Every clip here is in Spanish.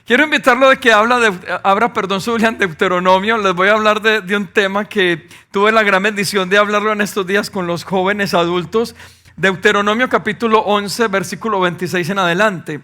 Quiero invitarlo de que abra su Biblia en Deuteronomio. Les voy a hablar de un tema que tuve la gran bendición de hablarlo en estos días con los jóvenes adultos. Deuteronomio capítulo 11, versículo 26 en adelante.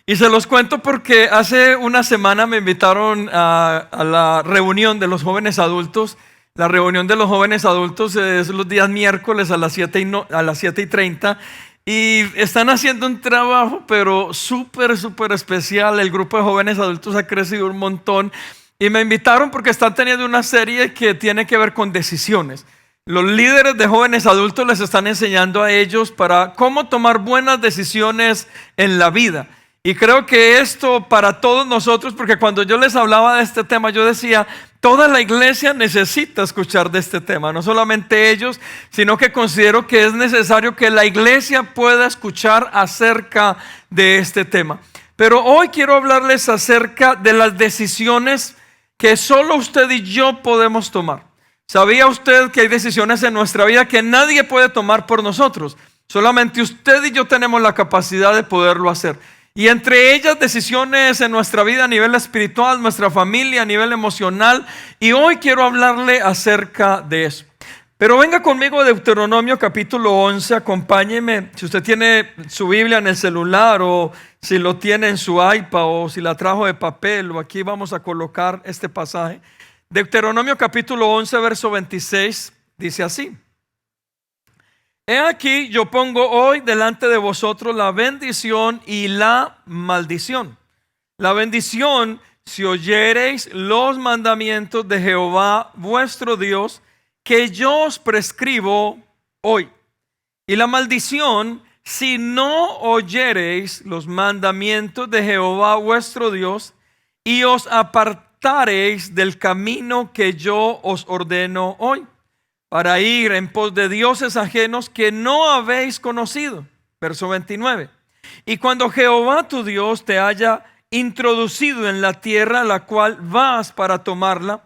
Y se los cuento porque hace una semana me invitaron a la reunión de los jóvenes adultos. La reunión de los jóvenes adultos es los días miércoles a las 7:30. Y están haciendo un trabajo, pero súper especial. El grupo de jóvenes adultos ha crecido un montón. Y me invitaron porque están teniendo una serie que tiene que ver con decisiones. Los líderes de jóvenes adultos les están enseñando a ellos para cómo tomar buenas decisiones en la vida. Y creo que esto para todos nosotros, porque cuando yo les hablaba de este tema, yo decía, toda la iglesia necesita escuchar de este tema, no solamente ellos, sino que considero que es necesario que la iglesia pueda escuchar acerca de este tema. Pero hoy quiero hablarles acerca de las decisiones que solo usted y yo podemos tomar. ¿Sabía usted que hay decisiones en nuestra vida que nadie puede tomar por nosotros? Solamente usted y yo tenemos la capacidad de poderlo hacer. Y entre ellas decisiones en nuestra vida a nivel espiritual, nuestra familia, a nivel emocional. Y hoy quiero hablarle acerca de eso. Pero venga conmigo a Deuteronomio capítulo 11, acompáñeme. Si usted tiene su Biblia en el celular o si lo tiene en su iPad o si la trajo de papel, o aquí vamos a colocar este pasaje. Deuteronomio capítulo 11, verso 26, dice así. He aquí, yo pongo hoy delante de vosotros la bendición y la maldición. La bendición, si oyereis los mandamientos de Jehová vuestro Dios, que yo os prescribo hoy. Y la maldición, si no oyereis los mandamientos de Jehová vuestro Dios, y os apartareis del camino que yo os ordeno hoy, para ir en pos de dioses ajenos que no habéis conocido. Verso 29. Y cuando Jehová tu Dios te haya introducido en la tierra a la cual vas para tomarla,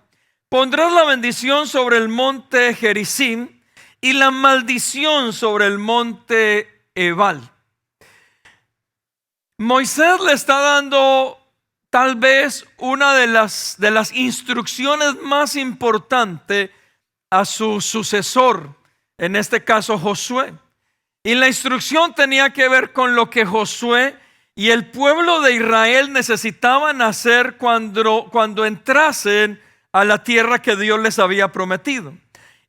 pondrás la bendición sobre el monte Gerizim y la maldición sobre el monte Ebal. Moisés le está dando tal vez una de las instrucciones más importantes a su sucesor, en este caso Josué. Y la instrucción tenía que ver con lo que Josué y el pueblo de Israel necesitaban hacer cuando entrasen a la tierra que Dios les había prometido.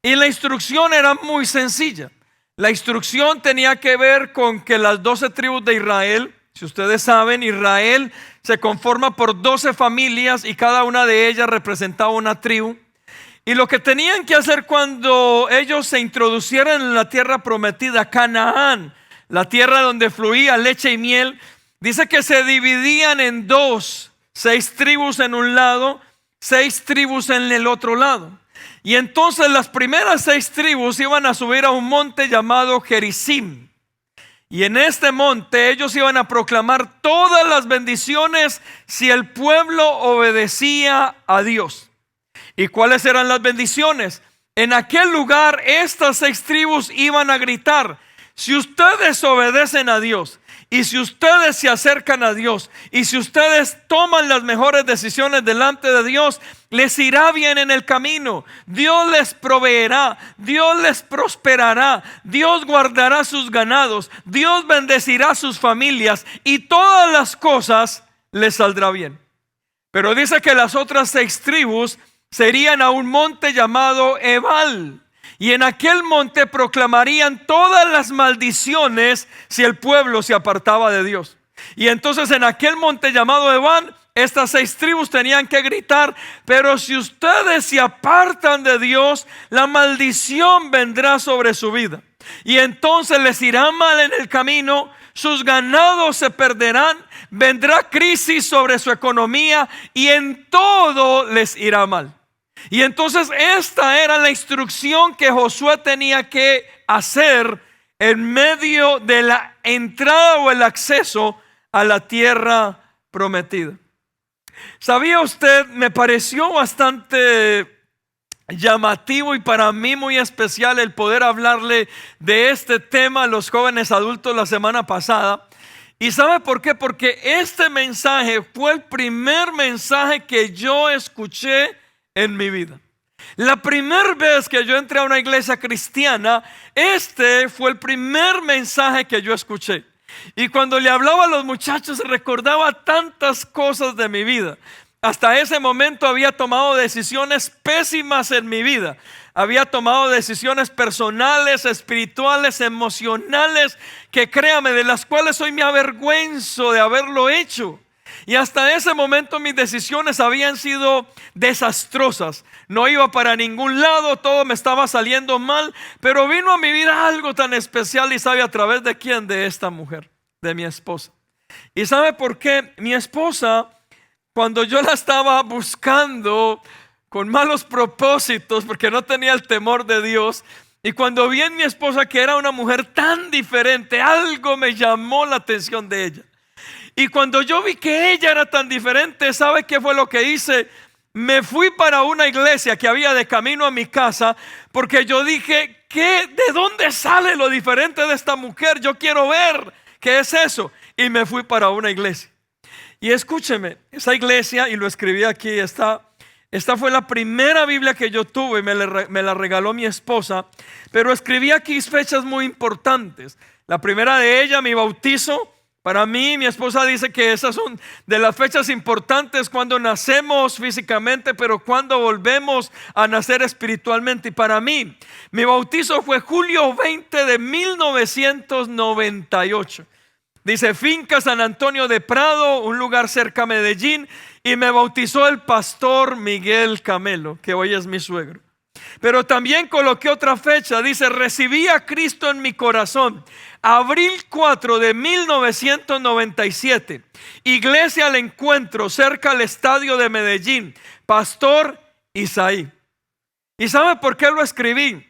Y la instrucción era muy sencilla. La instrucción tenía que ver con que las 12 tribus de Israel, si ustedes saben, Israel se conforma por 12 familias y cada una de ellas representaba una tribu. Y lo que tenían que hacer cuando ellos se introducieran en la tierra prometida, Canaán, la tierra donde fluía leche y miel, dice que se dividían en dos, 6 tribus en un lado, 6 tribus en el otro lado. Y entonces las primeras 6 tribus iban a subir a un monte llamado Gerizim. Y en este monte ellos iban a proclamar todas las bendiciones si el pueblo obedecía a Dios. ¿Y cuáles eran las bendiciones? En aquel lugar estas 6 tribus iban a gritar: si ustedes obedecen a Dios, y si ustedes se acercan a Dios, y si ustedes toman las mejores decisiones delante de Dios, les irá bien en el camino. Dios les proveerá, Dios les prosperará, Dios guardará sus ganados, Dios bendecirá sus familias y todas las cosas les saldrá bien. Pero dice que las otras 6 tribus serían a un monte llamado Ebal, y en aquel monte proclamarían todas las maldiciones si el pueblo se apartaba de Dios. Y entonces en aquel monte llamado Ebal, estas 6 tribus tenían que gritar: pero si ustedes se apartan de Dios, la maldición vendrá sobre su vida, y entonces les irá mal en el camino, sus ganados se perderán, vendrá crisis sobre su economía y en todo les irá mal. Y entonces esta era la instrucción que Josué tenía que hacer en medio de la entrada o el acceso a la tierra prometida. ¿Sabía usted? Me pareció bastante llamativo y para mí muy especial el poder hablarle de este tema a los jóvenes adultos la semana pasada. ¿Y sabe por qué? Porque este mensaje fue el primer mensaje que yo escuché en mi vida. La primera vez que yo entré a una iglesia cristiana, este fue el primer mensaje que yo escuché. Y cuando le hablaba a los muchachos, recordaba tantas cosas de mi vida. Hasta ese momento había tomado decisiones pésimas en mi vida. Había tomado decisiones personales, espirituales, emocionales, que créame, de las cuales hoy me avergüenzo de haberlo hecho. Y hasta ese momento mis decisiones habían sido desastrosas. No iba para ningún lado, todo me estaba saliendo mal. Pero vino a mi vida algo tan especial, y sabe a través de quién, de esta mujer, de mi esposa. Y sabe por qué. Mi esposa, cuando yo la estaba buscando con malos propósitos, porque no tenía el temor de Dios, y cuando vi en mi esposa que era una mujer tan diferente, algo me llamó la atención de ella. Y cuando yo vi que ella era tan diferente, ¿sabe qué fue lo que hice? Me fui para una iglesia que había de camino a mi casa, porque yo dije, ¿de dónde sale lo diferente de esta mujer? Yo quiero ver qué es eso. Y me fui para una iglesia. Y escúcheme, esa iglesia, y lo escribí aquí, esta fue la primera Biblia que yo tuve, me la regaló mi esposa, pero escribí aquí fechas muy importantes. La primera de ellas, mi bautizo. Para mí, mi esposa dice que esas son de las fechas importantes cuando nacemos físicamente, pero cuando volvemos a nacer espiritualmente. Y para mí, mi bautizo fue julio 20 de 1998. Dice, Finca San Antonio de Prado, un lugar cerca a Medellín, y me bautizó el pastor Miguel Camelo, que hoy es mi suegro. Pero también coloqué otra fecha, dice, recibí a Cristo en mi corazón, abril 4 de 1997, iglesia al encuentro, cerca al estadio de Medellín, pastor Isaí. ¿Y sabe por qué lo escribí?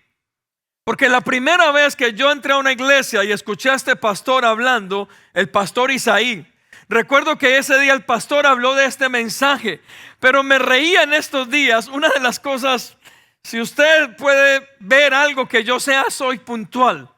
Porque la primera vez que yo entré a una iglesia y escuché a este pastor hablando, el pastor Isaí, recuerdo que ese día el pastor habló de este mensaje, pero me reía en estos días. Una de las cosas, si usted puede ver algo que yo sea, soy puntual.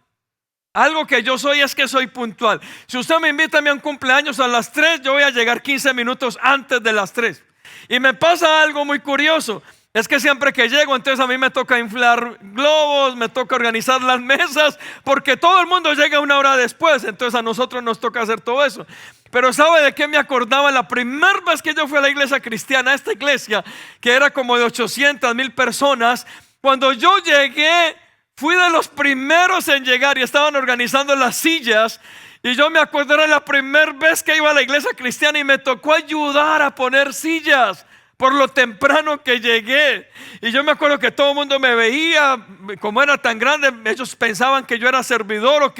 Algo que yo soy es que soy puntual. Si usted me invita a mí a un cumpleaños a las 3, yo voy a llegar 15 minutos antes de las 3. Y me pasa algo muy curioso. Es que siempre que llego, entonces a mí me toca inflar globos, me toca organizar las mesas, porque todo el mundo llega una hora después. Entonces a nosotros nos toca hacer todo eso. Pero ¿sabe de qué me acordaba? La primera vez que yo fui a la iglesia cristiana, a esta iglesia que era como de 800,000 personas, cuando yo llegué, fui de los primeros en llegar y estaban organizando las sillas. Y yo me acuerdo, era la primera vez que iba a la iglesia cristiana y me tocó ayudar a poner sillas por lo temprano que llegué. Y yo me acuerdo que todo el mundo me veía, como era tan grande, ellos pensaban que yo era servidor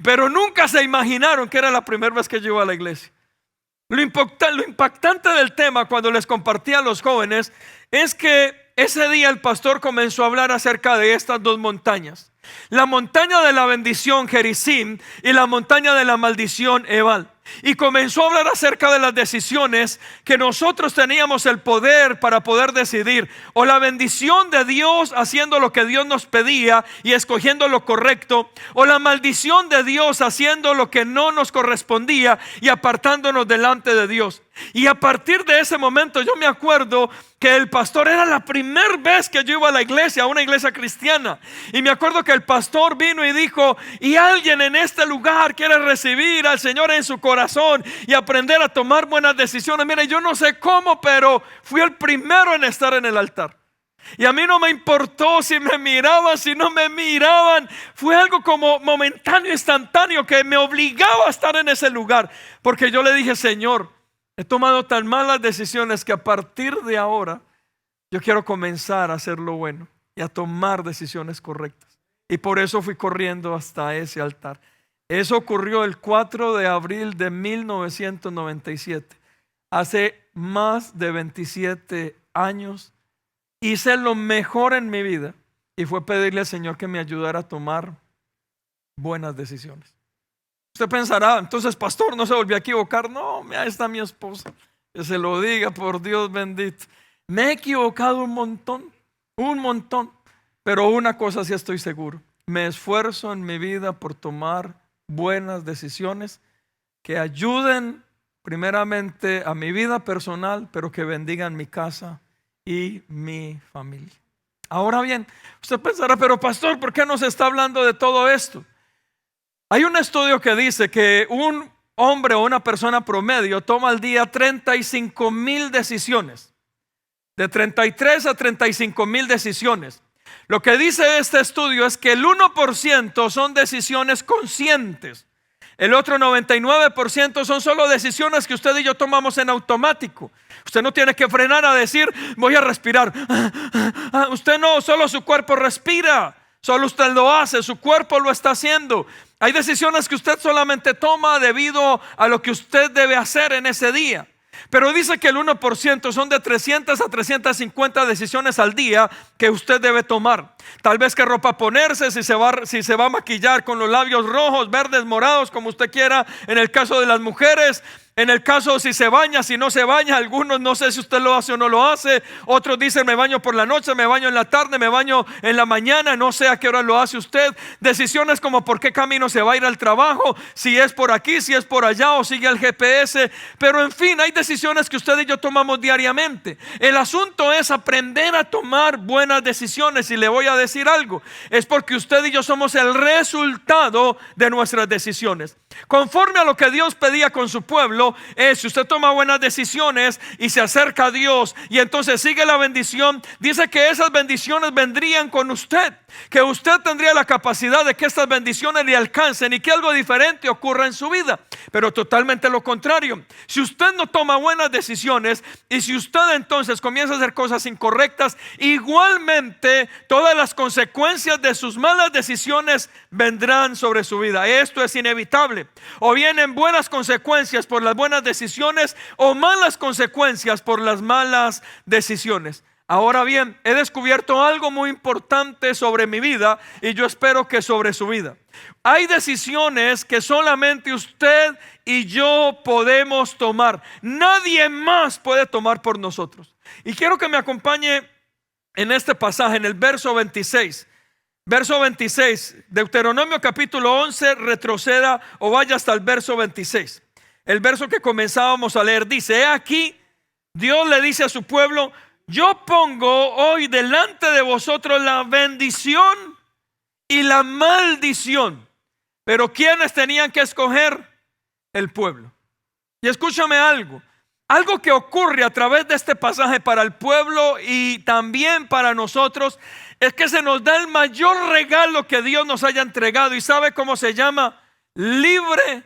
pero nunca se imaginaron que era la primera vez que yo iba a la iglesia. Lo impactante del tema, cuando les compartí a los jóvenes, es que ese día el pastor comenzó a hablar acerca de estas dos montañas: la montaña de la bendición, Gerizim, y la montaña de la maldición, Ebal. Y comenzó a hablar acerca de las decisiones que nosotros teníamos el poder para poder decidir: o la bendición de Dios haciendo lo que Dios nos pedía y escogiendo lo correcto, o la maldición de Dios haciendo lo que no nos correspondía y apartándonos delante de Dios. Y a partir de ese momento yo me acuerdo que el pastor, era la primera vez que yo iba a la iglesia, a una iglesia cristiana, y me acuerdo que el pastor vino y dijo: y alguien en este lugar quiere recibir al Señor en su corazón y aprender a tomar buenas decisiones. Mire, yo no sé cómo, pero fui el primero en estar en el altar. Y a mí no me importó si me miraban, si no me miraban. Fue algo como momentáneo, instantáneo, que me obligaba a estar en ese lugar, porque yo le dije: Señor, he tomado tan malas decisiones que a partir de ahora yo quiero comenzar a hacer lo bueno y a tomar decisiones correctas. Y por eso fui corriendo hasta ese altar. Eso ocurrió el 4 de abril de 1997. Hace más de 27 años. Hice lo mejor en mi vida y fue pedirle al Señor que me ayudara a tomar buenas decisiones. Usted pensará, entonces, pastor, ¿no se volvió a equivocar? No, ahí está mi esposa, que se lo diga, por Dios bendito. Me he equivocado un montón, pero una cosa sí estoy seguro: me esfuerzo en mi vida por tomar buenas decisiones que ayuden primeramente a mi vida personal, pero que bendigan mi casa y mi familia. Ahora bien, usted pensará, pero pastor, ¿por qué nos está hablando de todo esto? Hay un estudio que dice que un hombre o una persona promedio toma al día 35,000 decisiones. De 33 a 35,000 decisiones. Lo que dice este estudio es que el 1% son decisiones conscientes. El otro 99% son solo decisiones que usted y yo tomamos en automático. Usted no tiene que frenar a decir, voy a respirar. Usted no, solo su cuerpo respira. Solo usted lo hace, su cuerpo lo está haciendo. Hay decisiones que usted solamente toma debido a lo que usted debe hacer en ese día. Pero dice que el 1% son de 300 a 350 decisiones al día que usted debe tomar. Tal vez qué ropa ponerse, si se va a maquillar con los labios rojos, verdes, morados, como usted quiera. En el caso de las mujeres, en el caso si se baña, si no se baña. Algunos no sé si usted lo hace o no lo hace. Otros dicen me baño por la noche, me baño en la tarde, me baño en la mañana. No sé a qué hora lo hace usted. Decisiones como por qué camino se va a ir al trabajo, si es por aquí, si es por allá o sigue el GPS. Pero en fin, hay decisiones que usted y yo tomamos diariamente. El asunto es aprender a tomar buenas decisiones. Y le voy a decir algo, es porque usted y yo somos el resultado de nuestras decisiones. Conforme a lo que Dios pedía con su pueblo, si usted toma buenas decisiones y se acerca a Dios y entonces sigue la bendición, dice que esas bendiciones vendrían con usted, que usted tendría la capacidad de que estas bendiciones le alcancen y que algo diferente ocurra en su vida. Pero totalmente lo contrario, si usted no toma buenas decisiones y si usted entonces comienza a hacer cosas incorrectas, igualmente todas las consecuencias de sus malas decisiones vendrán sobre su vida. Esto es inevitable. O vienen buenas consecuencias por las buenas decisiones o malas consecuencias por las malas decisiones. Ahora bien, he descubierto algo muy importante sobre mi vida y yo espero que sobre su vida. Hay decisiones que solamente usted y yo podemos tomar. Nadie más puede tomar por nosotros. Y quiero que me acompañe en este pasaje, en el verso 26. Verso 26, Deuteronomio capítulo 11, retroceda o vaya hasta el verso 26. El verso que comenzábamos a leer dice: he aquí, Dios le dice a su pueblo: yo pongo hoy delante de vosotros la bendición y la maldición. Pero ¿quiénes tenían que escoger? El pueblo. Y escúchame algo que ocurre a través de este pasaje para el pueblo y también para nosotros, es que se nos da el mayor regalo que Dios nos haya entregado. ¿Y sabe cómo se llama? Libre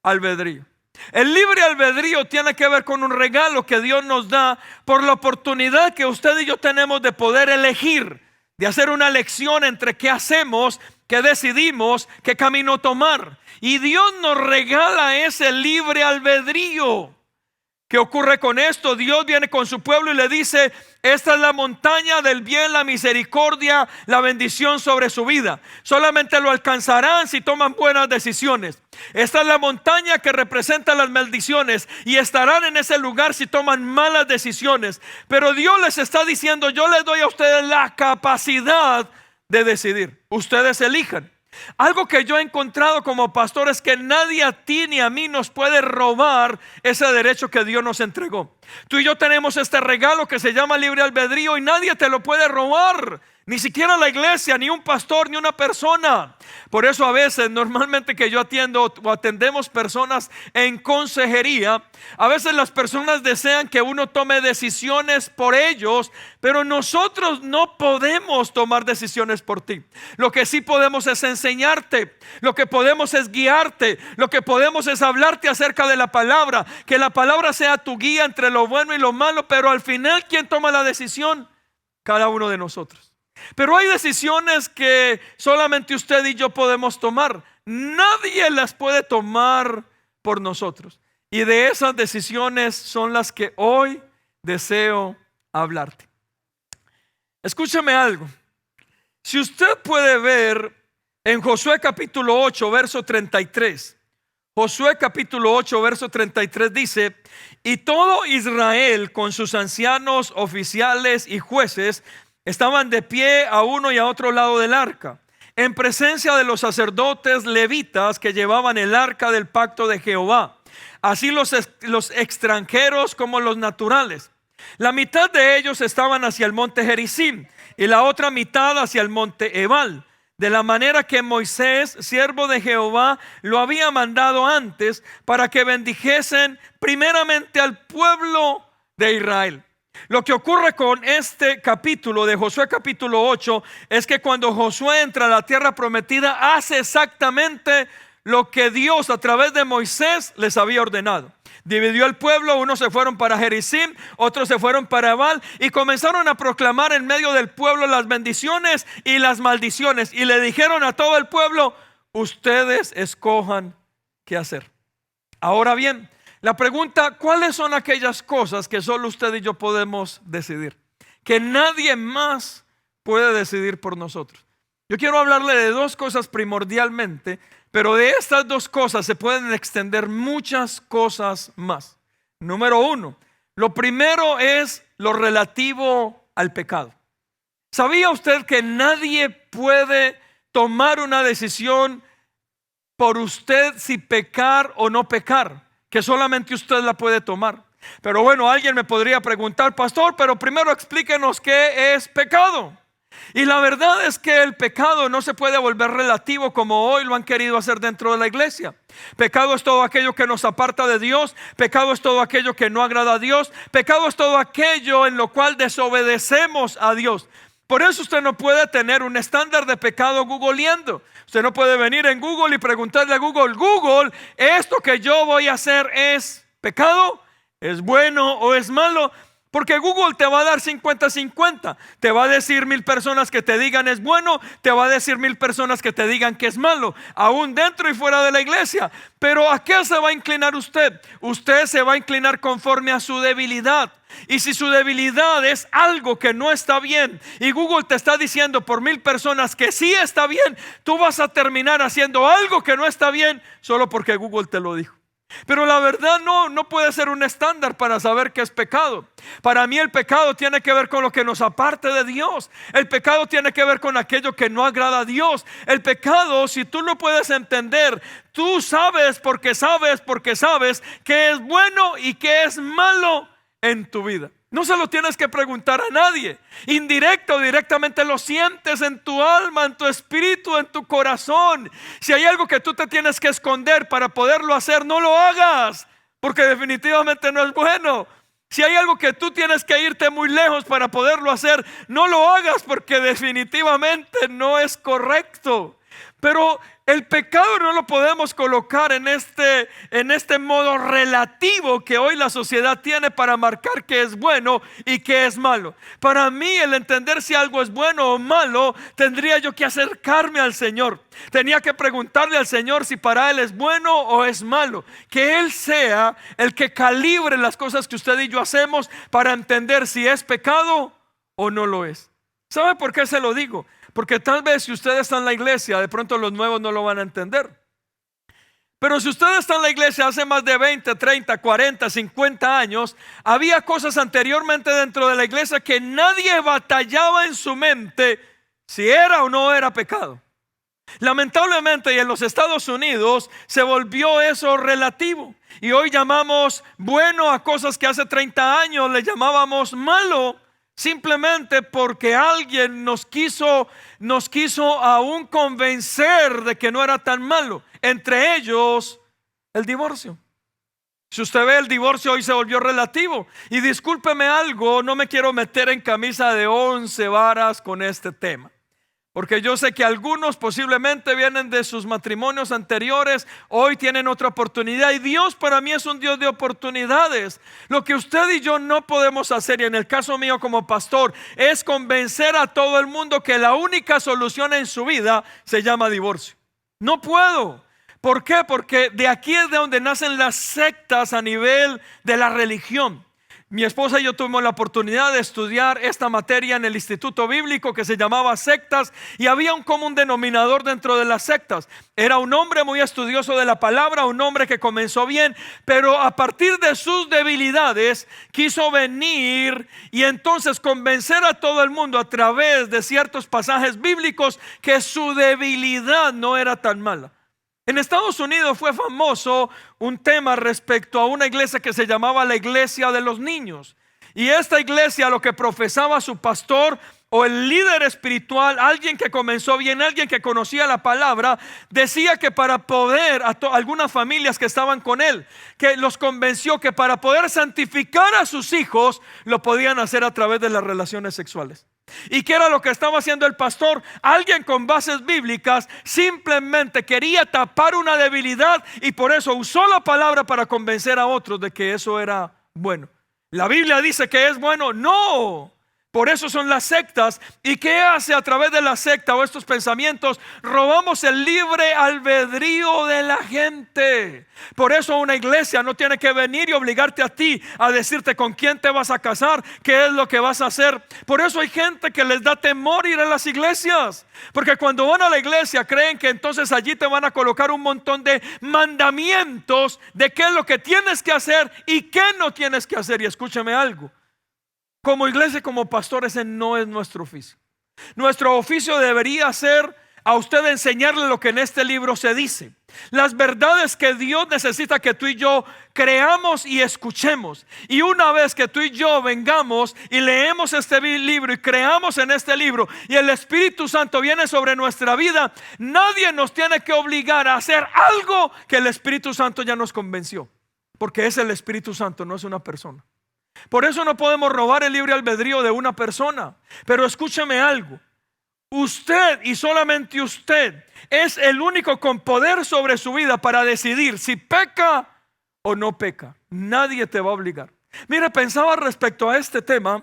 albedrío. El libre albedrío tiene que ver con un regalo que Dios nos da por la oportunidad que usted y yo tenemos de poder elegir, de hacer una elección entre qué hacemos, qué decidimos, qué camino tomar. Y Dios nos regala ese libre albedrío. ¿Qué ocurre con esto? Dios viene con su pueblo y le dice: esta es la montaña del bien, la misericordia, la bendición sobre su vida. Solamente lo alcanzarán si toman buenas decisiones. Esta es la montaña que representa las maldiciones y estarán en ese lugar si toman malas decisiones. Pero Dios les está diciendo: yo les doy a ustedes la capacidad de decidir. Ustedes elijan. Algo que yo he encontrado como pastor es que nadie a ti ni a mí nos puede robar ese derecho que Dios nos entregó. Tú y yo tenemos este regalo que se llama libre albedrío y nadie te lo puede robar. Ni siquiera la iglesia, ni un pastor, ni una persona. Por eso a veces, normalmente que yo atiendo o atendemos personas en consejería, a veces las personas desean que uno tome decisiones por ellos, pero nosotros no podemos tomar decisiones por ti. Lo que sí podemos es enseñarte, lo que podemos es guiarte, lo que podemos es hablarte acerca de la palabra, que la palabra sea tu guía entre lo bueno y lo malo, pero al final, ¿quién toma la decisión? Cada uno de nosotros. Pero hay decisiones que solamente usted y yo podemos tomar. Nadie las puede tomar por nosotros. Y de esas decisiones son las que hoy deseo hablarte. Escúcheme algo. Si usted puede ver en Josué capítulo 8, verso 33. Josué capítulo 8, verso 33 dice: y todo Israel con sus ancianos, oficiales y jueces estaban de pie a uno y a otro lado del arca, en presencia de los sacerdotes levitas que llevaban el arca del pacto de Jehová. así los extranjeros como los naturales. La mitad de ellos estaban hacia el monte Gerizim y la otra mitad hacia el monte Ebal, de la manera que Moisés, siervo de Jehová, lo había mandado antes para que bendijesen primeramente al pueblo de Israel. Lo que ocurre con este capítulo de Josué capítulo 8 es que cuando Josué entra a la tierra prometida, hace exactamente lo que Dios a través de Moisés les había ordenado. Dividió el pueblo, unos se fueron para Gerizim, otros se fueron para Ebal y comenzaron a proclamar en medio del pueblo las bendiciones y las maldiciones. Y le dijeron a todo el pueblo: ustedes escojan qué hacer. Ahora bien, la pregunta: ¿cuáles son aquellas cosas que solo usted y yo podemos decidir? Que nadie más puede decidir por nosotros. Yo quiero hablarle de dos cosas primordialmente, pero de estas dos cosas se pueden extender muchas cosas más. Número uno, lo primero es lo relativo al pecado. ¿Sabía usted que nadie puede tomar una decisión por usted si pecar o no pecar? Que solamente usted la puede tomar. Pero bueno, alguien me podría preguntar: pastor, pero primero explíquenos qué es pecado. Y la verdad es que el pecado no se puede volver relativo como hoy lo han querido hacer dentro de la iglesia. Pecado es todo aquello que nos aparta de Dios. Pecado es todo aquello que no agrada a Dios. Pecado es todo aquello en lo cual desobedecemos a Dios. Por eso usted no puede tener un estándar de pecado googleando. Usted no puede venir en Google y preguntarle a Google: Google, ¿esto que yo voy a hacer es pecado? ¿Es bueno o es malo? Porque Google te va a dar 50-50. Te va a decir 1000 personas que te digan es bueno, te va a decir 1000 personas que te digan que es malo, aún dentro y fuera de la iglesia. Pero ¿a qué se va a inclinar usted? Usted se va a inclinar conforme a su debilidad. Y si su debilidad es algo que no está bien y Google te está diciendo por 1000 personas que sí está bien, tú vas a terminar haciendo algo que no está bien solo porque Google te lo dijo. Pero la verdad no puede ser un estándar para saber qué es pecado. Para mí el pecado tiene que ver con lo que nos aparta de Dios. El pecado tiene que ver con aquello que no agrada a Dios. El pecado, si tú lo puedes entender, tú sabes porque sabes que es bueno y que es malo en tu vida. No se lo tienes que preguntar a nadie. Indirecto o directamente lo sientes en tu alma, en tu espíritu, en tu corazón. Si hay algo que tú te tienes que esconder para poderlo hacer, no lo hagas, porque definitivamente no es bueno. Si hay algo que tú tienes que irte muy lejos para poderlo hacer, no lo hagas, porque definitivamente no es correcto. Pero el pecado no lo podemos colocar en este modo relativo que hoy la sociedad tiene para marcar qué es bueno y qué es malo. Para mí, el entender si algo es bueno o malo, tendría yo que acercarme al Señor. Tenía que preguntarle al Señor si para Él es bueno o es malo. Que Él sea el que calibre las cosas que usted y yo hacemos para entender si es pecado o no lo es. ¿Sabe por qué se lo digo? Porque tal vez si usted está en la iglesia, de pronto los nuevos no lo van a entender. Pero si usted está en la iglesia hace más de 20, 30, 40, 50 años, había cosas anteriormente dentro de la iglesia que nadie batallaba en su mente si era o no era pecado. Lamentablemente, y en los Estados Unidos se volvió eso relativo. Y hoy llamamos bueno a cosas que hace 30 años le llamábamos malo. Simplemente porque alguien nos quiso aún convencer de que no era tan malo. Entre ellos, el divorcio. Si usted ve, el divorcio hoy se volvió relativo. Y discúlpeme algo, no me quiero meter en camisa de 11 varas con este tema. Porque yo sé que algunos posiblemente vienen de sus matrimonios anteriores, hoy tienen otra oportunidad. Y Dios para mí es un Dios de oportunidades. Lo que usted y yo no podemos hacer, y en el caso mío como pastor, es convencer a todo el mundo que la única solución en su vida se llama divorcio. No puedo. ¿Por qué? Porque de aquí es de donde nacen las sectas a nivel de la religión. Mi esposa y yo tuvimos la oportunidad de estudiar esta materia en el instituto bíblico que se llamaba sectas, y había un común denominador dentro de las sectas. Era un hombre muy estudioso de la palabra, un hombre que comenzó bien, pero a partir de sus debilidades quiso venir y entonces convencer a todo el mundo a través de ciertos pasajes bíblicos que su debilidad no era tan mala. En Estados Unidos fue famoso un tema respecto a una iglesia que se llamaba la iglesia de los niños. Y esta iglesia, lo que profesaba su pastor o el líder espiritual, alguien que comenzó bien, alguien que conocía la palabra, decía que para poder, algunas familias que estaban con él, que los convenció que para poder santificar a sus hijos, lo podían hacer a través de las relaciones sexuales. ¿Y qué era lo que estaba haciendo el pastor? Alguien con bases bíblicas simplemente quería tapar una debilidad y por eso usó la palabra para convencer a otros de que eso era bueno. ¿La Biblia dice que es bueno? No. Por eso son las sectas. ¿Y qué hace a través de la secta o estos pensamientos? Robamos el libre albedrío de la gente. Por eso una iglesia no tiene que venir y obligarte a ti a decirte con quién te vas a casar, qué es lo que vas a hacer. Por eso hay gente que les da temor ir a las iglesias, porque cuando van a la iglesia creen que entonces allí te van a colocar un montón de mandamientos de qué es lo que tienes que hacer y qué no tienes que hacer. Y escúchame algo. Como iglesia, como pastor, ese no es nuestro oficio. Nuestro oficio debería ser a usted enseñarle lo que en este libro se dice. Las verdades que Dios necesita que tú y yo creamos y escuchemos. Y una vez que tú y yo vengamos y leemos este libro y creamos en este libro y el Espíritu Santo viene sobre nuestra vida, nadie nos tiene que obligar a hacer algo que el Espíritu Santo ya nos convenció. Porque es el Espíritu Santo, no es una persona. Por eso no podemos robar el libre albedrío de una persona. Pero escúcheme algo. Usted y solamente usted es el único con poder sobre su vida para decidir si peca o no peca. Nadie te va a obligar. Mire, pensaba respecto a este tema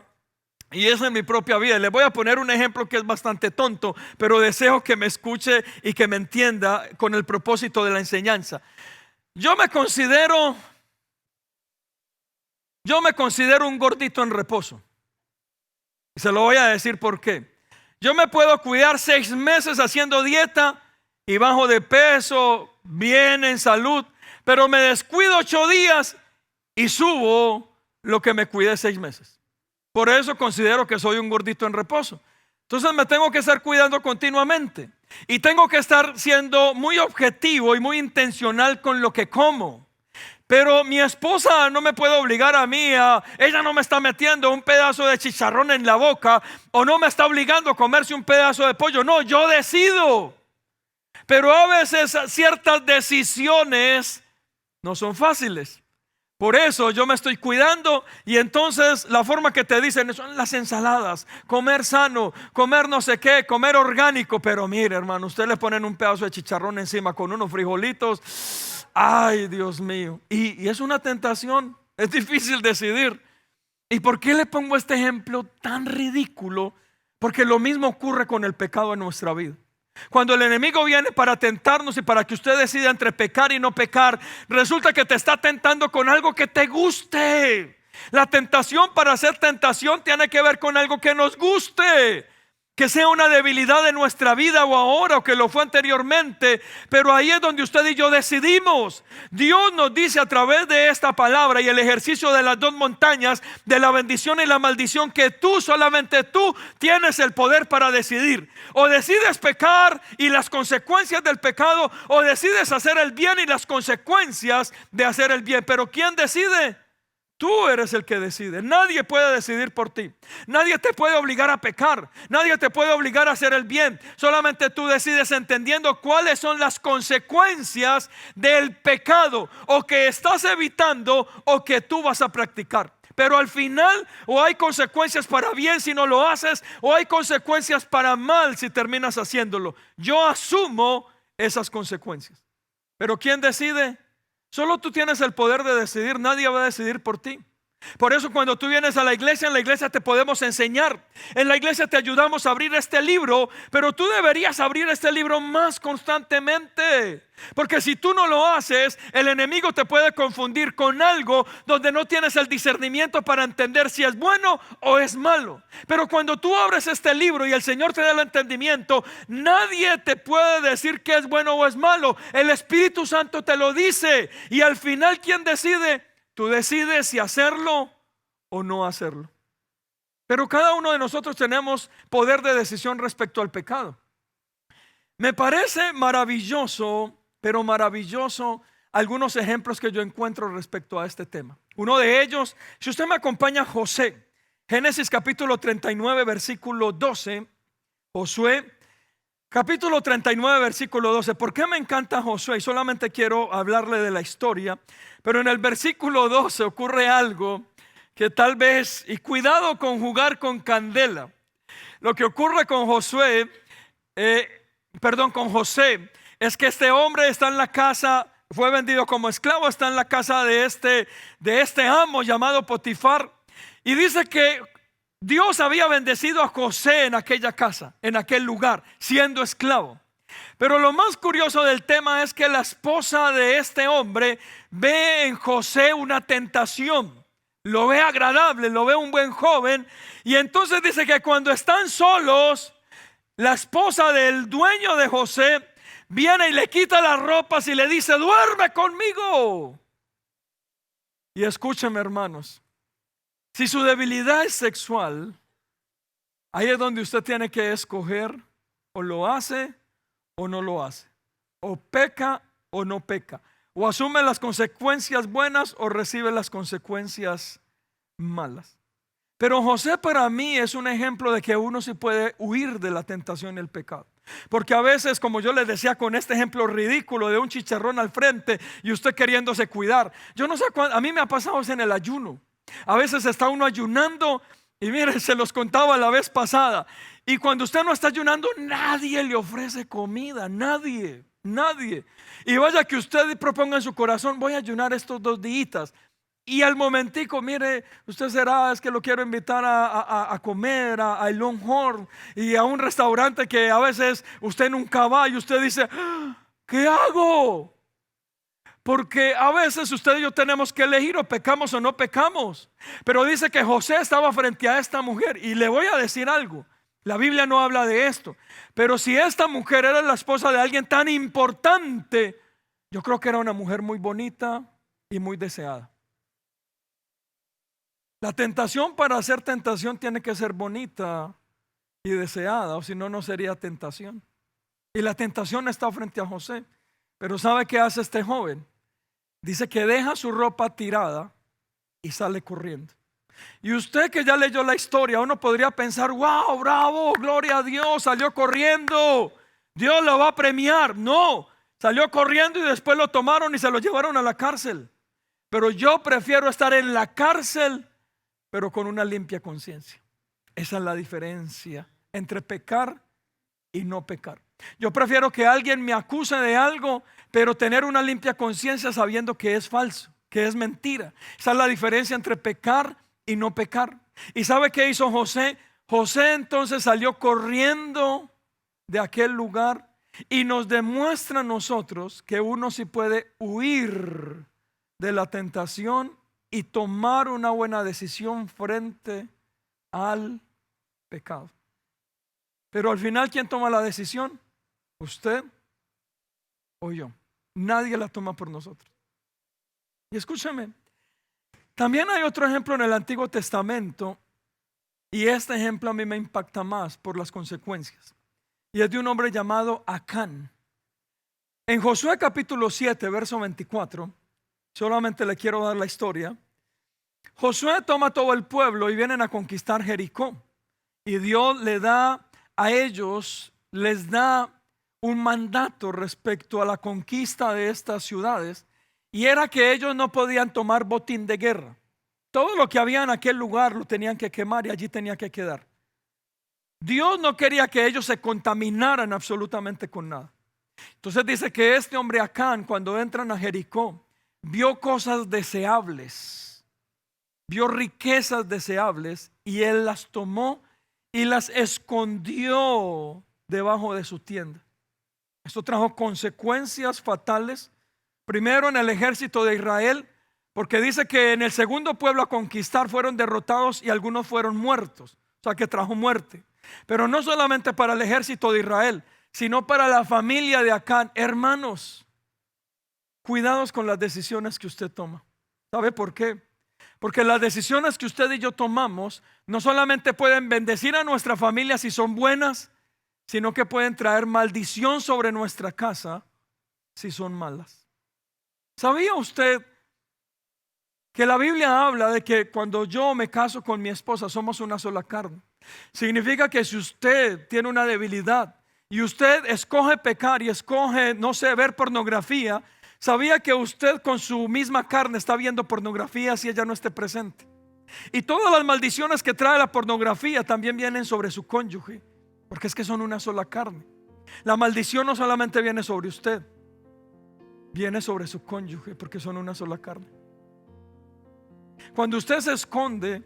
y es en mi propia vida. Le voy a poner un ejemplo que es bastante tonto, pero deseo que me escuche y que me entienda con el propósito de la enseñanza. Yo me considero un gordito en reposo. Y se lo voy a decir por qué. Yo me puedo cuidar 6 meses haciendo dieta y bajo de peso, bien en salud, pero me descuido 8 días y subo lo que me cuidé 6 meses. Por eso considero que soy un gordito en reposo. Entonces me tengo que estar cuidando continuamente y tengo que estar siendo muy objetivo y muy intencional con lo que como. Pero mi esposa no me puede obligar a mí ella no me está metiendo un pedazo de chicharrón en la boca o no me está obligando a comerse un pedazo de pollo. No, yo decido. Pero a veces ciertas decisiones no son fáciles. Por eso yo me estoy cuidando y entonces la forma que te dicen son las ensaladas, comer sano, comer no sé qué, comer orgánico. Pero mire, hermano, usted le ponen un pedazo de chicharrón encima con unos frijolitos. Ay, Dios mío. Y es una tentación, es difícil decidir. ¿Y por qué le pongo este ejemplo tan ridículo? Porque lo mismo ocurre con el pecado en nuestra vida. Cuando el enemigo viene para tentarnos y para que usted decida entre pecar y no pecar, resulta que te está tentando con algo que te guste. La tentación, para ser tentación, tiene que ver con algo que nos guste, que sea una debilidad de nuestra vida o ahora o que lo fue anteriormente. Pero ahí es donde usted y yo decidimos. Dios nos dice a través de esta palabra y el ejercicio de las 2 montañas, de la bendición y la maldición, que tú, solamente tú, tienes el poder para decidir. O decides pecar y las consecuencias del pecado, o decides hacer el bien y las consecuencias de hacer el bien. Pero ¿quién decide? Tú eres el que decide. Nadie puede decidir por ti. Nadie te puede obligar a pecar. Nadie te puede obligar a hacer el bien. Solamente tú decides entendiendo cuáles son las consecuencias del pecado o que estás evitando o que tú vas a practicar. Pero al final o hay consecuencias para bien si no lo haces, o hay consecuencias para mal si terminas haciéndolo. Yo asumo esas consecuencias. Pero ¿quién decide? Solo tú tienes el poder de decidir. Nadie va a decidir por ti. Por eso cuando tú vienes a la iglesia, en la iglesia te podemos enseñar. En la iglesia te ayudamos a abrir este libro, pero tú deberías abrir este libro más constantemente. Porque si tú no lo haces, el enemigo te puede confundir con algo donde no tienes el discernimiento para entender si es bueno o es malo. Pero cuando tú abres este libro y el Señor te da el entendimiento, nadie te puede decir que es bueno o es malo. El Espíritu Santo te lo dice. Y al final, ¿quién decide? Tú decides si hacerlo o no hacerlo. Pero cada uno de nosotros tenemos poder de decisión respecto al pecado. Me parece maravilloso pero maravilloso algunos ejemplos que yo encuentro respecto a este tema. Uno de ellos, si usted me acompaña a José, Génesis capítulo 39, versículo 12, Josué, capítulo 39, versículo 12. ¿Por qué me encanta Josué? Y solamente quiero hablarle de la historia, pero en el versículo 12 ocurre algo que tal vez, y cuidado con jugar con candela. Lo que ocurre con Josué, con José, es que este hombre está en la casa, fue vendido como esclavo, está en la casa de este amo llamado Potifar. Y dice que Dios había bendecido a José en aquella casa, en aquel lugar, siendo esclavo. Pero lo más curioso del tema es que la esposa de este hombre ve en José una tentación. Lo ve agradable, lo ve un buen joven. Y entonces dice que cuando están solos, la esposa del dueño de José viene y le quita las ropas y le dice: duerme conmigo. Y escúcheme, hermanos, si su debilidad es sexual, ahí es donde usted tiene que escoger: o lo hace o no lo hace, o peca o no peca, o asume las consecuencias buenas o recibe las consecuencias malas. Pero José para mí es un ejemplo de que uno sí puede huir de la tentación y el pecado. Porque a veces, como yo les decía con este ejemplo ridículo de un chicharrón al frente y usted queriéndose cuidar, yo no sé cuándo, a mí me ha pasado eso en el ayuno. A veces está uno ayunando y miren, se los contaba la vez pasada, y cuando usted no está ayunando, nadie le ofrece comida, nadie. Y vaya que usted proponga en su corazón: voy a ayunar estos 2 días. Y al momentico, mire, usted será, es que lo quiero invitar a comer a Longhorn y a un restaurante que a veces usted nunca va, y usted dice: ¿qué hago? Porque a veces usted y yo tenemos que elegir: o pecamos o no pecamos. Pero dice que José estaba frente a esta mujer, y le voy a decir algo. La Biblia no habla de esto, pero si esta mujer era la esposa de alguien tan importante, yo creo que era una mujer muy bonita y muy deseada. La tentación, para hacer tentación, tiene que ser bonita y deseada, o si no, no sería tentación. Y la tentación está frente a José. Pero ¿sabe qué hace este joven? Dice que deja su ropa tirada y sale corriendo. Y usted que ya leyó la historia, uno podría pensar: wow, bravo, gloria a Dios, salió corriendo, Dios lo va a premiar. No, salió corriendo y después lo tomaron y se lo llevaron a la cárcel. Pero yo prefiero estar en la cárcel, pero con una limpia conciencia. Esa es la diferencia entre pecar y no pecar. Yo prefiero que alguien me acuse de algo, pero tener una limpia conciencia sabiendo que es falso, que es mentira. Esa es la diferencia entre pecar y no pecar. ¿Y sabe qué hizo José? José entonces salió corriendo de aquel lugar y nos demuestra a nosotros que uno sí puede huir de la tentación y tomar una buena decisión frente al pecado. Pero al final, ¿quién toma la decisión? ¿Usted o yo? Nadie la toma por nosotros. Y escúchame, también hay otro ejemplo en el Antiguo Testamento, y este ejemplo a mí me impacta más por las consecuencias. Y es de un hombre llamado Acán. En Josué capítulo 7, verso 24, solamente le quiero dar la historia. Josué toma todo el pueblo y vienen a conquistar Jericó. Y Dios le da a ellos, les da un mandato respecto a la conquista de estas ciudades. Y era que ellos no podían tomar botín de guerra. Todo lo que había en aquel lugar lo tenían que quemar y allí tenía que quedar. Dios no quería que ellos se contaminaran absolutamente con nada. Entonces dice que este hombre Acán, cuando entran a Jericó, vio cosas deseables, vio riquezas deseables, y él las tomó y las escondió debajo de su tienda. Esto trajo consecuencias fatales. Primero en el ejército de Israel, porque dice que en el segundo pueblo a conquistar fueron derrotados y algunos fueron muertos. O sea que trajo muerte. Pero no solamente para el ejército de Israel, sino para la familia de Acán. Hermanos, cuidados con las decisiones que usted toma. ¿Sabe por qué? Porque las decisiones que usted y yo tomamos no solamente pueden bendecir a nuestra familia si son buenas, sino que pueden traer maldición sobre nuestra casa si son malas. ¿Sabía usted que la Biblia habla de que cuando yo me caso con mi esposa somos una sola carne? Significa que si usted tiene una debilidad y usted escoge pecar y escoge, no sé, ver pornografía, ¿sabía que usted con su misma carne está viendo pornografía si ella no esté presente? Y todas las maldiciones que trae la pornografía también vienen sobre su cónyuge, porque es que son una sola carne. La maldición no solamente viene sobre usted, viene sobre su cónyuge, porque son una sola carne. Cuando usted se esconde,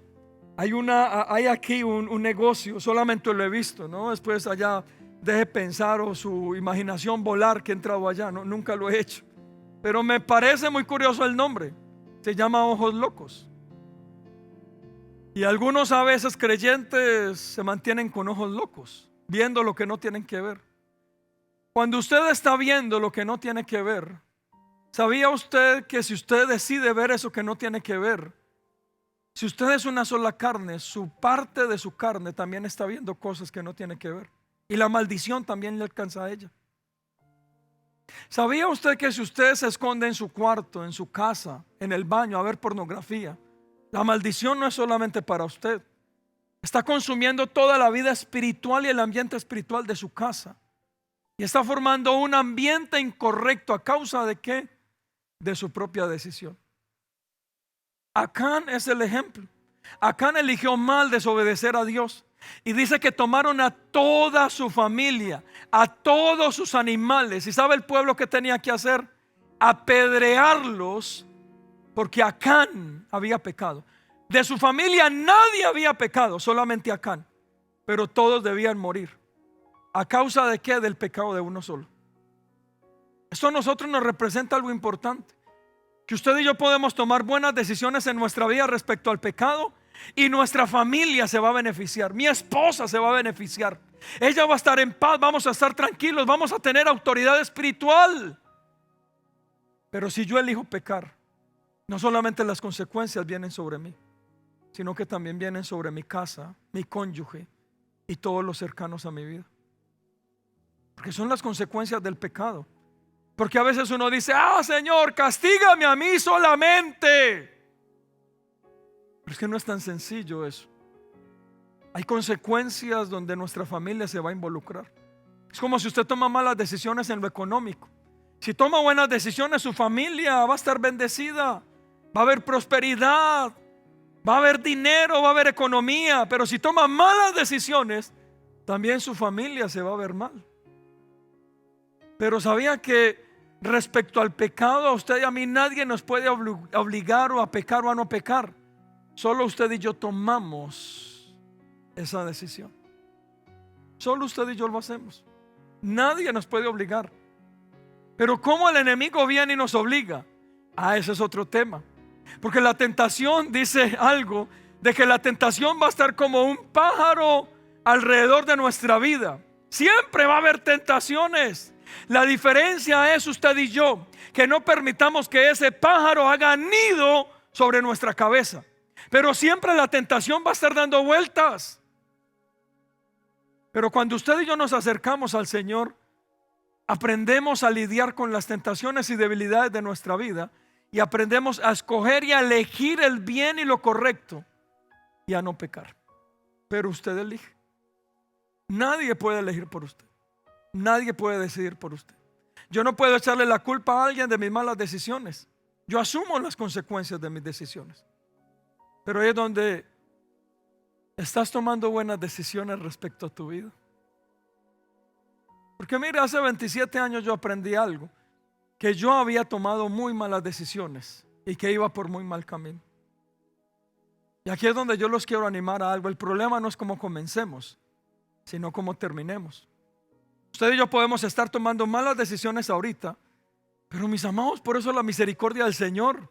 hay aquí un negocio, solamente lo he visto, ¿no? Después allá deje pensar o su imaginación volar que he entrado allá, no, nunca lo he hecho. Pero me parece muy curioso el nombre, se llama ojos locos. Y algunos a veces creyentes se mantienen con ojos locos, viendo lo que no tienen que ver. Cuando usted está viendo lo que no tiene que ver, ¿sabía usted que si usted decide ver eso que no tiene que ver, si usted es una sola carne, su parte de su carne también está viendo cosas que no tiene que ver? Y la maldición también le alcanza a ella. ¿Sabía usted que si usted se esconde en su cuarto, en su casa, en el baño a ver pornografía, la maldición no es solamente para usted? Está consumiendo toda la vida espiritual y el ambiente espiritual de su casa. Y está formando un ambiente incorrecto. ¿A causa de qué? De su propia decisión. Acán es el ejemplo. Acán eligió mal desobedecer a Dios. Y dice que tomaron a toda su familia, a todos sus animales. ¿Y sabe el pueblo que tenía que hacer? Apedrearlos, porque Acán había pecado. De su familia nadie había pecado, solamente Acán. Pero todos debían morir. ¿A causa de qué? Del pecado de uno solo. Esto a nosotros nos representa algo importante. Que usted y yo podemos tomar buenas decisiones en nuestra vida respecto al pecado, y nuestra familia se va a beneficiar. Mi esposa se va a beneficiar. Ella va a estar en paz, vamos a estar tranquilos, vamos a tener autoridad espiritual. Pero si yo elijo pecar, no solamente las consecuencias vienen sobre mí, sino que también vienen sobre mi casa, mi cónyuge y todos los cercanos a mi vida. Porque son las consecuencias del pecado. Porque a veces uno dice: Señor, castígame a mí solamente. Pero es que no es tan sencillo eso. Hay consecuencias donde nuestra familia se va a involucrar. Es como si usted toma malas decisiones en lo económico. Si toma buenas decisiones, su familia va a estar bendecida, va a haber prosperidad, va a haber dinero, va a haber economía. Pero si toma malas decisiones, también su familia se va a ver mal. Pero sabía que respecto al pecado, a usted y a mí nadie nos puede obligar o a pecar o a no pecar. Solo usted y yo tomamos esa decisión. Solo usted y yo lo hacemos. Nadie nos puede obligar. Pero ¿cómo el enemigo viene y nos obliga? Ese es otro tema. Porque la tentación dice algo de que la tentación va a estar como un pájaro alrededor de nuestra vida. Siempre va a haber tentaciones. La diferencia es usted y yo, que no permitamos que ese pájaro haga nido sobre nuestra cabeza. Pero siempre la tentación va a estar dando vueltas. Pero cuando usted y yo nos acercamos al Señor, aprendemos a lidiar con las tentaciones y debilidades de nuestra vida, y aprendemos a escoger y a elegir el bien y lo correcto, y a no pecar. Pero usted elige. Nadie puede elegir por usted. Nadie puede decidir por usted. Yo no puedo echarle la culpa a alguien de mis malas decisiones. Yo asumo las consecuencias de mis decisiones. Pero ahí es donde estás tomando buenas decisiones respecto a tu vida. Porque mire, hace 27 años yo aprendí algo, que yo había tomado muy malas decisiones y que iba por muy mal camino. Y aquí es donde yo los quiero animar a algo. El problema no es cómo comencemos, sino cómo terminemos. Usted y yo podemos estar tomando malas decisiones ahorita, pero mis amados, por eso la misericordia del Señor.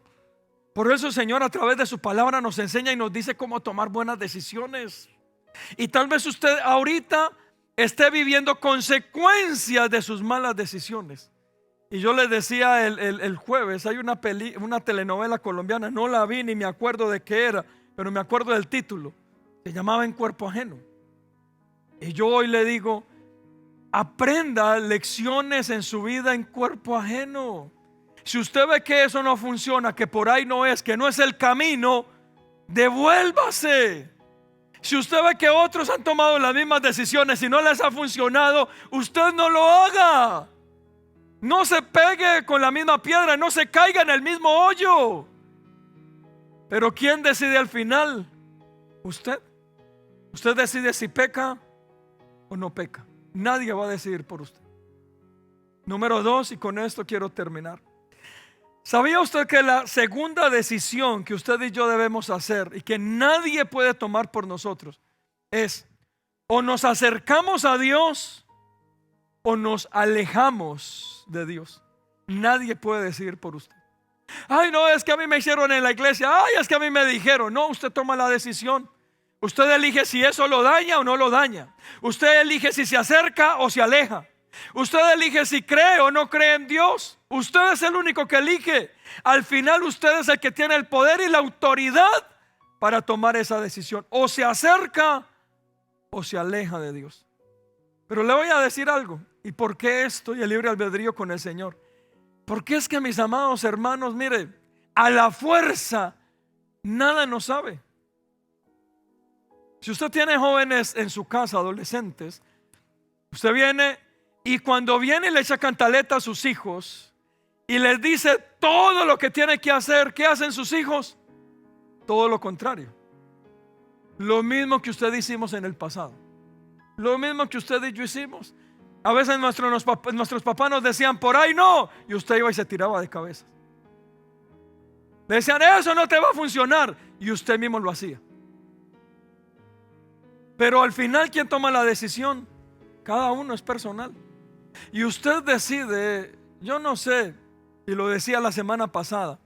Por eso el Señor a través de su palabra nos enseña y nos dice cómo tomar buenas decisiones. Y tal vez usted ahorita esté viviendo consecuencias de sus malas decisiones. Y yo les decía el jueves, hay una telenovela colombiana, no la vi ni me acuerdo de qué era, pero me acuerdo del título. Se llamaba En Cuerpo Ajeno. Y yo hoy le digo, aprenda lecciones en su vida en cuerpo ajeno. Si usted ve que eso no funciona, que por ahí no es, que no es el camino, devuélvase. Si usted ve que otros han tomado las mismas decisiones y no les ha funcionado, usted no lo haga. No se pegue con la misma piedra, no se caiga en el mismo hoyo. Pero ¿quién decide al final? Usted. Usted decide si peca o no peca. Nadie va a decidir por usted. Número 2, y con esto quiero terminar. ¿Sabía usted que la segunda decisión que usted y yo debemos hacer y que nadie puede tomar por nosotros es o nos acercamos a Dios o nos alejamos de Dios? Nadie puede decidir por usted. Ay, no, es que a mí me hicieron en la iglesia. Ay, es que a mí me dijeron. No, usted toma la decisión. Usted elige si eso lo daña o no lo daña. Usted elige si se acerca o se aleja. Usted elige si cree o no cree en Dios. Usted es el único que elige. Al final usted es el que tiene el poder y la autoridad para tomar esa decisión. O se acerca o se aleja de Dios. Pero le voy a decir algo. ¿Y por qué esto y el libre albedrío con el Señor? Porque es que, mis amados hermanos, mire, a la fuerza nada nos sabe. Si usted tiene jóvenes en su casa, adolescentes, usted viene y cuando viene le echa cantaleta a sus hijos y les dice todo lo que tiene que hacer. ¿Qué hacen sus hijos? Todo lo contrario. Lo mismo que usted hicimos en el pasado. Lo mismo que usted y yo hicimos. A veces nuestros papás nos decían por ahí no, y usted iba y se tiraba de cabeza. Le decían eso no te va a funcionar y usted mismo lo hacía. Pero al final, ¿quién toma la decisión? Cada uno es personal. Y usted decide. Yo no sé, y lo decía la semana pasada,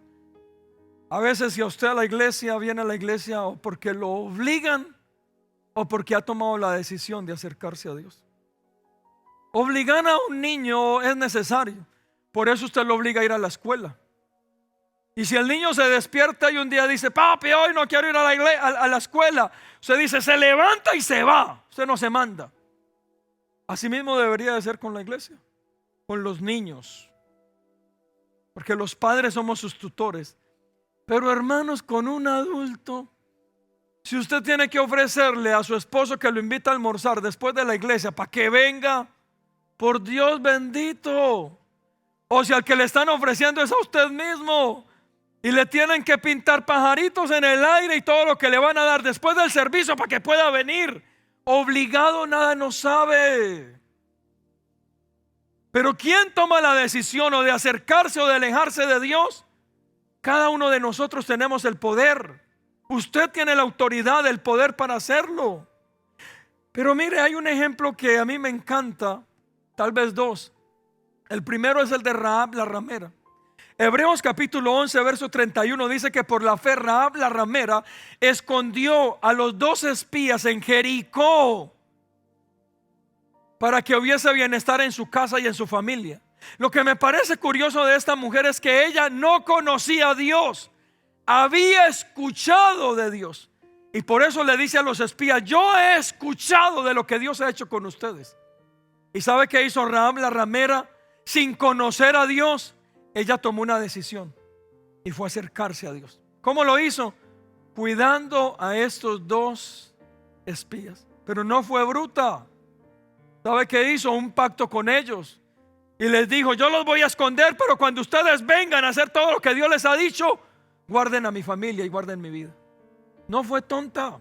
a veces si a usted a la iglesia viene a la iglesia o porque lo obligan o porque ha tomado la decisión de acercarse a Dios. Obligar a un niño es necesario. Por eso usted lo obliga a ir a la escuela. Y si el niño se despierta y un día dice, papi, hoy no quiero ir a la escuela, usted dice, se levanta y se va. Usted no se manda. Así mismo debería de ser con la iglesia, con los niños, porque los padres somos sus tutores. Pero hermanos, con un adulto, si usted tiene que ofrecerle a su esposo que lo invita a almorzar después de la iglesia para que venga, por Dios bendito. O si al que le están ofreciendo es a usted mismo y le tienen que pintar pajaritos en el aire y todo lo que le van a dar después del servicio para que pueda venir. Obligado nada nos sabe. Pero ¿quién toma la decisión o de acercarse o de alejarse de Dios? Cada uno de nosotros tenemos el poder. Usted tiene la autoridad, el poder para hacerlo. Pero mire, hay un ejemplo que a mí me encanta, tal vez dos. El primero es el de Rahab la ramera. Hebreos capítulo 11 verso 31 dice que por la fe Rahab la ramera escondió a los 2 espías en Jericó para que hubiese bienestar en su casa y en su familia. Lo que me parece curioso de esta mujer es que ella no conocía a Dios, había escuchado de Dios y por eso le dice a los espías, yo he escuchado de lo que Dios ha hecho con ustedes. ¿Y sabe qué hizo Rahab la ramera? Sin conocer a Dios, ella tomó una decisión y fue a acercarse a Dios. ¿Cómo lo hizo? Cuidando a estos 2 espías. Pero no fue bruta. ¿Sabe qué hizo? Un pacto con ellos y les dijo, yo los voy a esconder, pero cuando ustedes vengan a hacer todo lo que Dios les ha dicho, guarden a mi familia y guarden mi vida. No fue tonta.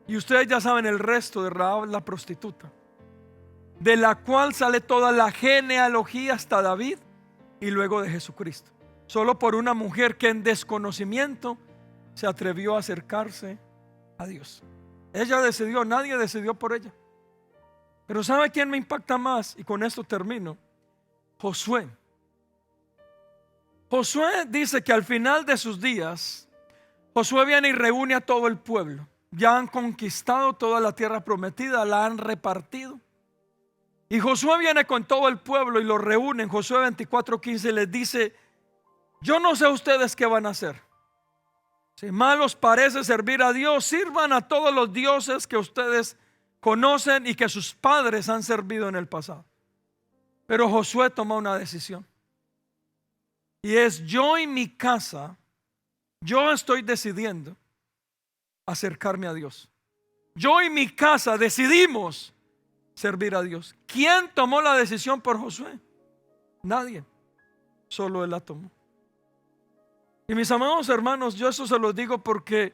Y ustedes ya saben el resto de Rahab la prostituta, de la cual sale toda la genealogía hasta David y luego de Jesucristo. Solo por una mujer que en desconocimiento se atrevió a acercarse a Dios. Ella decidió, nadie decidió por ella. Pero ¿sabe quién me impacta más? Y con esto termino. Josué. Josué dice que al final de sus días, Josué viene y reúne a todo el pueblo. Ya han conquistado toda la tierra prometida, la han repartido. Y Josué viene con todo el pueblo y lo reúne en Josué 24:15 y les dice, yo no sé ustedes qué van a hacer. Si mal os parece servir a Dios, sirvan a todos los dioses que ustedes conocen y que sus padres han servido en el pasado. Pero Josué toma una decisión. Y es: yo y mi casa, yo estoy decidiendo acercarme a Dios. Yo y mi casa decidimos servir a Dios. ¿Quién tomó la decisión por Josué? Nadie. Solo él la tomó. Y mis amados hermanos, yo eso se los digo porque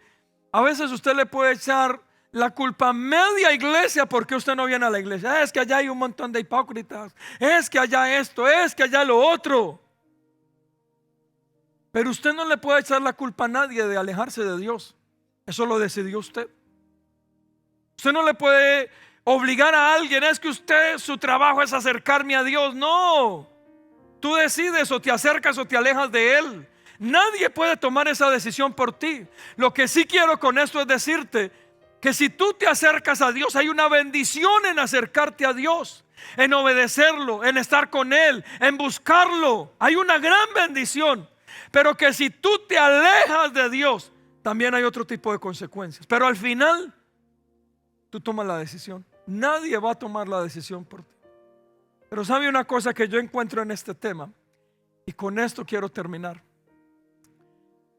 a veces usted le puede echar la culpa a media iglesia porque usted no viene a la iglesia. Es que allá hay un montón de hipócritas. Es que allá esto, es que allá lo otro. Pero usted no le puede echar la culpa a nadie de alejarse de Dios. Eso lo decidió usted. Usted no le puede obligar a alguien: es que usted, su trabajo es acercarme a Dios. No. Tú decides, o te acercas o te alejas de Él. Nadie puede tomar esa decisión por ti. Lo que sí quiero con esto es decirte que si tú te acercas a Dios, hay una bendición en acercarte a Dios, en obedecerlo, en estar con Él, en buscarlo. Hay una gran bendición. Pero que si tú te alejas de Dios, también hay otro tipo de consecuencias. Pero al final, tú tomas la decisión. Nadie va a tomar la decisión por ti. Pero sabe una cosa que yo encuentro en este tema, y con esto quiero terminar.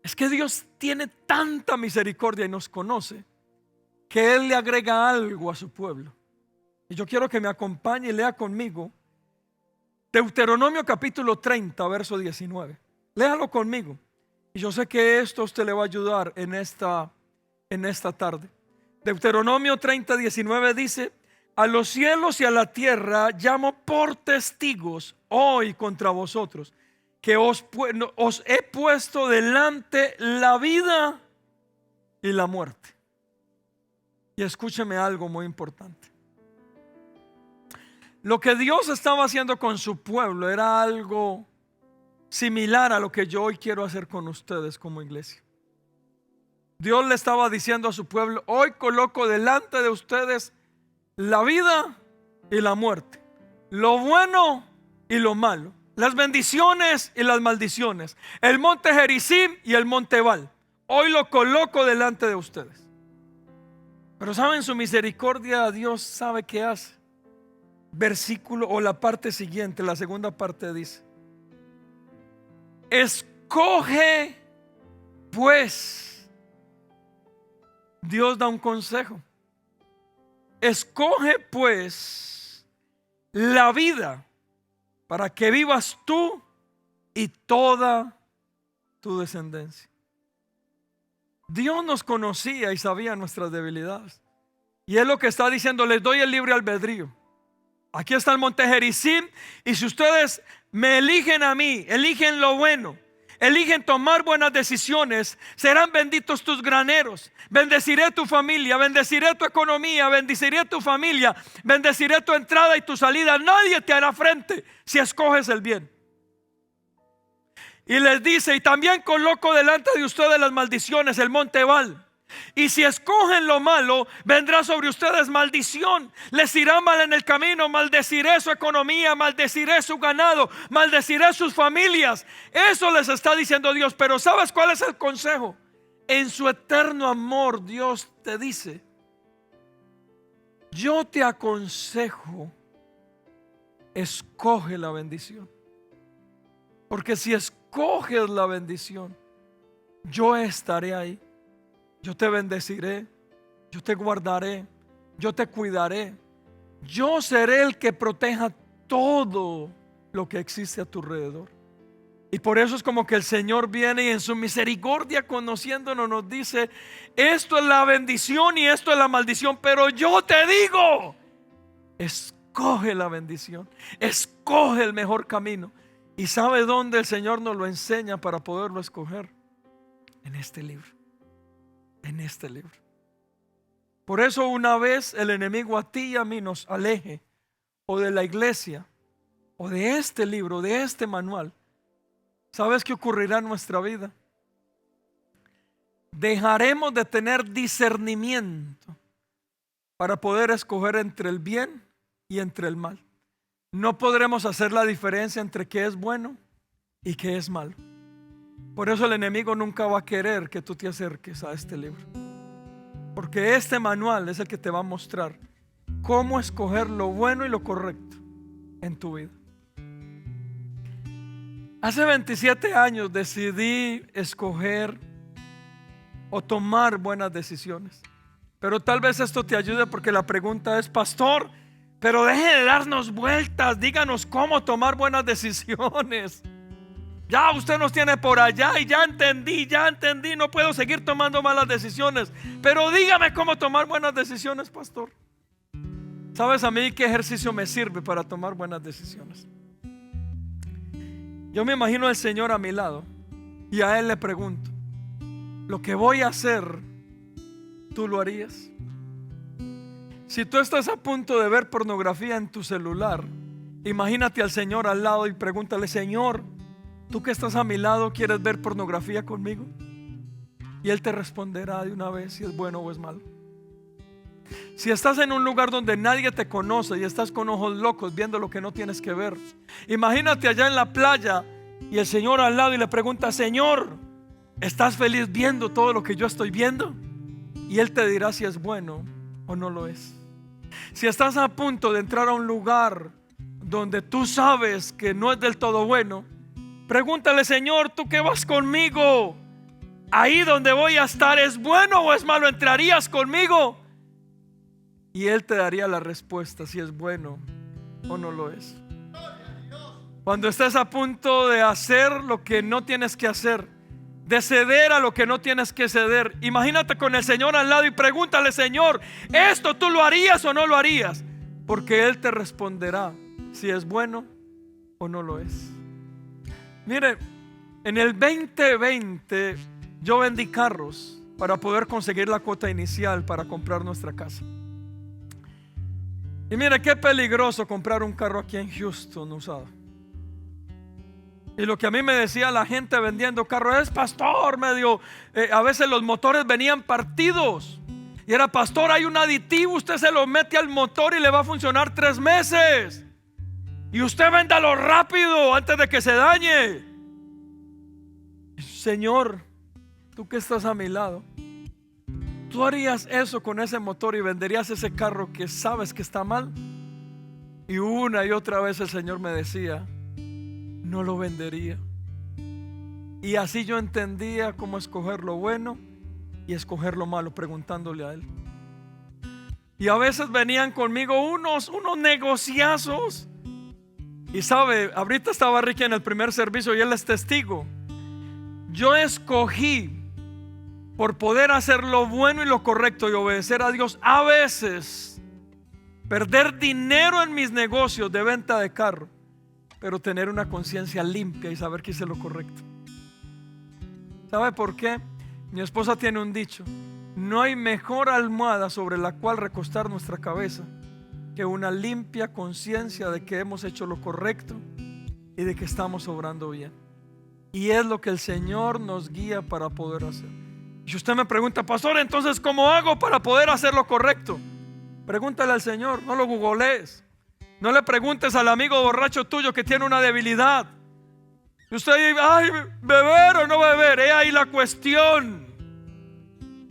Es que Dios tiene tanta misericordia y nos conoce, que Él le agrega algo a su pueblo. Y yo quiero que me acompañe y lea conmigo Deuteronomio capítulo 30, verso 19. Léalo conmigo. Y yo sé que esto a usted le va a ayudar en esta tarde. Deuteronomio 30, 19 dice: a los cielos y a la tierra llamo por testigos hoy contra vosotros, que os he puesto delante la vida y la muerte. Y escúcheme algo muy importante. Lo que Dios estaba haciendo con su pueblo era algo similar a lo que yo hoy quiero hacer con ustedes como iglesia. Dios le estaba diciendo a su pueblo: hoy coloco delante de ustedes la vida y la muerte, lo bueno y lo malo, las bendiciones y las maldiciones, el monte Gerizim y el monte Ebal. Hoy lo coloco delante de ustedes. Pero saben, su misericordia, Dios sabe qué hace. Versículo o la parte siguiente, la segunda parte dice: escoge pues. Dios da un consejo. Escoge pues la vida para que vivas tú y toda tu descendencia. Dios nos conocía y sabía nuestras debilidades. Y es lo que está diciendo: les doy el libre albedrío. Aquí está el monte Gerizim, y si ustedes me eligen a mí, eligen lo bueno, eligen tomar buenas decisiones, serán benditos tus graneros. Bendeciré tu familia, bendeciré tu economía, bendeciré tu familia, bendeciré tu entrada y tu salida. Nadie te hará frente si escoges el bien. Y les dice: y también coloco delante de ustedes las maldiciones, el monte Ebal. Y si escogen lo malo, vendrá sobre ustedes maldición. Les irá mal en el camino. Maldeciré su economía, maldeciré su ganado, maldeciré sus familias. Eso les está diciendo Dios. Pero ¿sabes cuál es el consejo? En su eterno amor, Dios te dice: yo te aconsejo, escoge la bendición. Porque si escoges la bendición, yo estaré ahí. Yo te bendeciré, yo te guardaré, yo te cuidaré. Yo seré el que proteja todo lo que existe a tu alrededor. Y por eso es como que el Señor viene y en su misericordia, conociéndonos, nos dice: esto es la bendición y esto es la maldición. Pero yo te digo, escoge la bendición, escoge el mejor camino. ¿Y sabe dónde el Señor nos lo enseña para poderlo escoger? En este libro. En este libro. Por eso, una vez el enemigo a ti y a mí nos aleje o de la iglesia o de este libro, de este manual, ¿sabes qué ocurrirá en nuestra vida? Dejaremos de tener discernimiento para poder escoger entre el bien y entre el mal. No podremos hacer la diferencia entre qué es bueno y qué es malo. Por eso el enemigo nunca va a querer que tú te acerques a este libro, porque este manual es el que te va a mostrar cómo escoger lo bueno y lo correcto en tu vida. Hace 27 años decidí escoger o tomar buenas decisiones. Pero tal vez esto te ayude, porque la pregunta es: pastor, pero deje de darnos vueltas, díganos cómo tomar buenas decisiones. Ya usted nos tiene por allá y ya entendí, no puedo seguir tomando malas decisiones. Pero dígame cómo tomar buenas decisiones, pastor. ¿Sabes a mí qué ejercicio me sirve para tomar buenas decisiones? Yo me imagino al Señor a mi lado y a Él le pregunto: lo que voy a hacer, ¿tú lo harías? Si tú estás a punto de ver pornografía en tu celular, imagínate al Señor al lado y pregúntale: Señor, tú que estás a mi lado, ¿quieres ver pornografía conmigo? Y Él te responderá de una vez si es bueno o es malo. Si estás en un lugar donde nadie te conoce y estás con ojos locos viendo lo que no tienes que ver, imagínate allá en la playa y el Señor al lado y le pregunta: Señor, ¿estás feliz viendo todo lo que yo estoy viendo? Y Él te dirá si es bueno o no lo es. Si estás a punto de entrar a un lugar donde tú sabes que no es del todo bueno, pregúntale: Señor, tú que vas conmigo, ahí donde voy a estar, ¿es bueno o es malo? ¿Entrarías conmigo? Y Él te daría la respuesta si es bueno o no lo es. Cuando estés a punto de hacer lo que no tienes que hacer, de ceder a lo que no tienes que ceder, imagínate con el Señor al lado y pregúntale: Señor, ¿esto tú lo harías o no lo harías? Porque Él te responderá si es bueno o no lo es. Mire, en el 2020 yo vendí carros para poder conseguir la cuota inicial para comprar nuestra casa. Y mire qué peligroso comprar un carro aquí en Houston usado. Y lo que a mí me decía la gente vendiendo carros es: pastor, a veces los motores venían partidos. Y era: pastor, hay un aditivo, usted se lo mete al motor y le va a funcionar 3 meses. Y usted véndalo rápido antes de que se dañe. Señor, tú que estás a mi lado, ¿tú harías eso con ese motor y venderías ese carro que sabes que está mal? Y una y otra vez el Señor me decía: no lo vendería. Y así yo entendía cómo escoger lo bueno y escoger lo malo, preguntándole a Él. Y a veces venían conmigo unos negociazos. Y sabe, ahorita estaba Ricky en el primer servicio y él es testigo. Yo escogí, por poder hacer lo bueno y lo correcto y obedecer a Dios, a veces perder dinero en mis negocios de venta de carro, pero tener una conciencia limpia y saber que hice lo correcto. ¿Sabe por qué? Mi esposa tiene un dicho: no hay mejor almohada sobre la cual recostar nuestra cabeza que una limpia conciencia de que hemos hecho lo correcto y de que estamos obrando bien. Y es lo que el Señor nos guía para poder hacer. Y usted me pregunta: pastor, entonces ¿cómo hago para poder hacer lo correcto? Pregúntale al Señor, no lo googlees. No le preguntes al amigo borracho tuyo que tiene una debilidad. Y usted dice: ay, beber o no beber, es ahí la cuestión.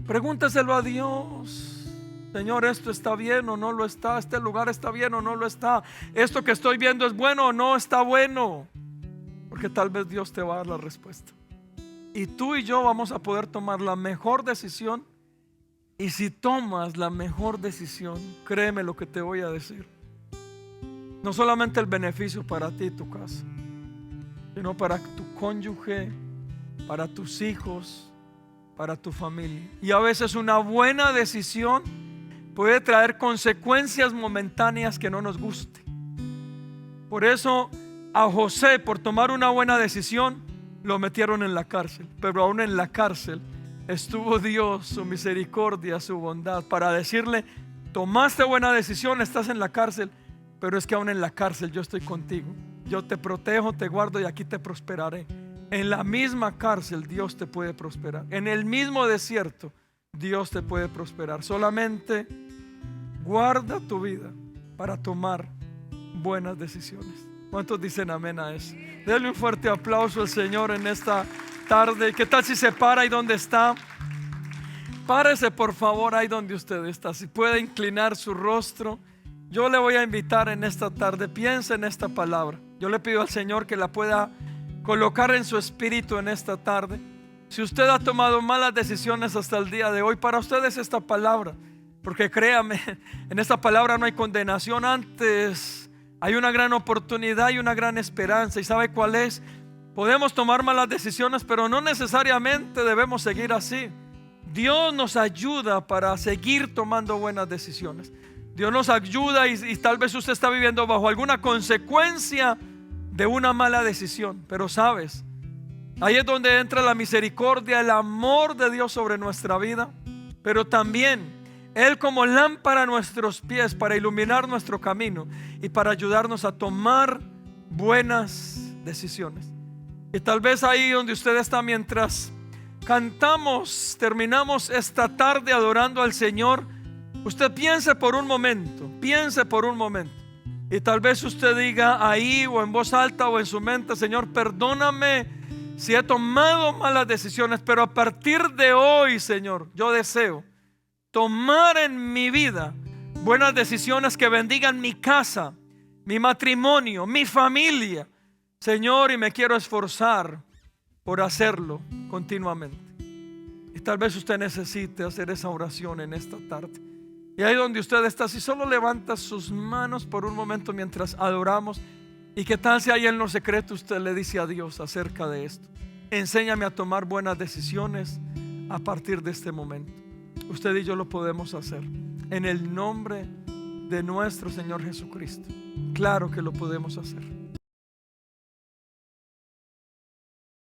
Pregúnteselo a Dios: Señor, ¿esto está bien o no lo está? ¿Este lugar está bien o no lo está? ¿Esto que estoy viendo es bueno o no está bueno? Porque tal vez Dios te va a dar la respuesta. Y tú y yo vamos a poder tomar la mejor decisión. Y si tomas la mejor decisión, créeme lo que te voy a decir, no solamente el beneficio para ti y tu casa, sino para tu cónyuge, para tus hijos, para tu familia. Y a veces una buena decisión puede traer consecuencias momentáneas que no nos gusten. Por eso a José, por tomar una buena decisión, lo metieron en la cárcel. Pero aún en la cárcel estuvo Dios, su misericordia, su bondad, para decirle: tomaste buena decisión, estás en la cárcel, pero es que aún en la cárcel yo estoy contigo. Yo te protejo, te guardo y aquí te prosperaré. En la misma cárcel Dios te puede prosperar. En el mismo desierto Dios te puede prosperar. Solamente guarda tu vida para tomar buenas decisiones. ¿Cuántos dicen amén a eso? Denle un fuerte aplauso al Señor en esta tarde. ¿Qué tal si se para ahí donde está? Párese por favor ahí donde usted está. Si puede inclinar su rostro yo le voy a invitar en esta tarde, piense en esta palabra. Yo le pido al Señor que la pueda colocar en su espíritu en esta tarde. Si usted ha tomado malas decisiones hasta el día de hoy, para usted es esta palabra. Porque créame, en esta palabra no hay condenación, antes hay una gran oportunidad y una gran esperanza. ¿Y sabe cuál es? Podemos tomar malas decisiones, pero no necesariamente debemos seguir así. Dios nos ayuda para seguir tomando buenas decisiones. Dios nos ayuda y tal vez usted está viviendo bajo alguna consecuencia de una mala decisión. Pero sabes, ahí es donde entra la misericordia, el amor de Dios sobre nuestra vida. Pero también Él como lámpara a nuestros pies para iluminar nuestro camino y para ayudarnos a tomar buenas decisiones. Y tal vez ahí donde usted está, mientras cantamos, terminamos esta tarde adorando al Señor, usted piense por un momento. Y tal vez usted diga ahí o en voz alta o en su mente: Señor, perdóname si he tomado malas decisiones, pero a partir de hoy, Señor, yo deseo tomar en mi vida buenas decisiones que bendigan mi casa, mi matrimonio, mi familia, Señor, y me quiero esforzar por hacerlo continuamente. Y tal vez usted necesite hacer esa oración en esta tarde. Y ahí donde usted está, si solo levanta sus manos por un momento mientras adoramos, y qué tal si ahí en lo secreto usted le dice a Dios acerca de esto: enséñame a tomar buenas decisiones a partir de este momento. Usted y yo lo podemos hacer en el nombre de nuestro Señor Jesucristo. Claro que lo podemos hacer.